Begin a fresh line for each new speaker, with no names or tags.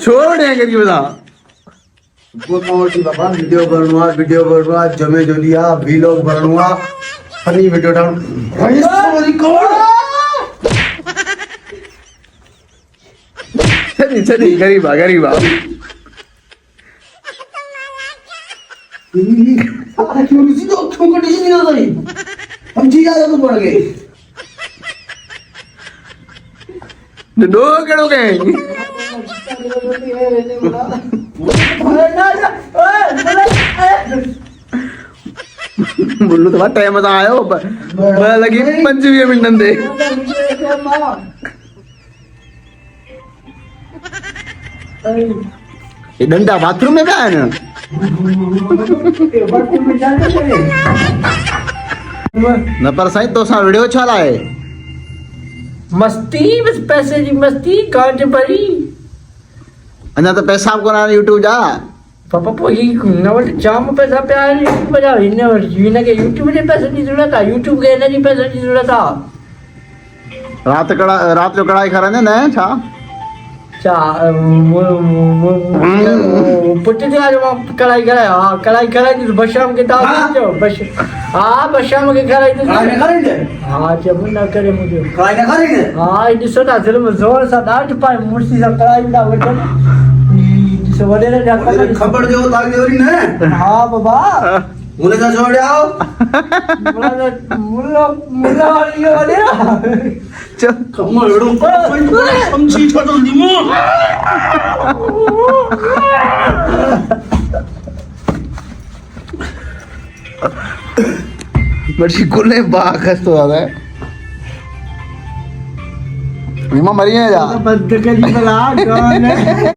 छोड़ देंगे कि बता
वीडियो बनवा जमे जो लिया व्लॉग बनवा फनी वीडियो डाउन
चली गरीबा
हम जी ज्यादा तो बढ़ गए
दो कड़ो के बोलो तो टाइम मजा आयो मैं लगी 25 मिनट दे ये डंडा बाथरूम में क्या है ना न पर साईं तो सा वीडियो छाला है
मस्ती बस पैसे जी मस्ती काट भरी
अन्ना तो पैसा आपको ना यूट्यूब जा
पापा पोई नवल जाम पैसा पे आ यूट्यूब जा इन्ने और जीने के यूट्यूब ने पैसे की जरूरत है यूट्यूब के ने पैसे की जरूरत है
रात जो कढ़ाई खा रहे ना छा
चा पुट्टी दे आज कढ़ाई करे हां कढ़ाई तो बशाम के दाव जो बश हां बशाम के कढ़ाई तो
करेंगे
हां जब ना करे मुझे
कढ़ाई ना करेंगे
हां ये सोना जुल्म जोर सा डांट पाए मुर्सी सा कढ़ाई ना वजन जिसे वडे ने जाता
खबर जो ताक देवरी ने
हां बाबा
मुने का छोड़ आओ
मुल्ला वाले
चल
कमल एडो समझी छोटो दिमो
बड़ी कुले बाखस तो ज्यादा है लीमा मरी है जा
बंद करी बला कौन है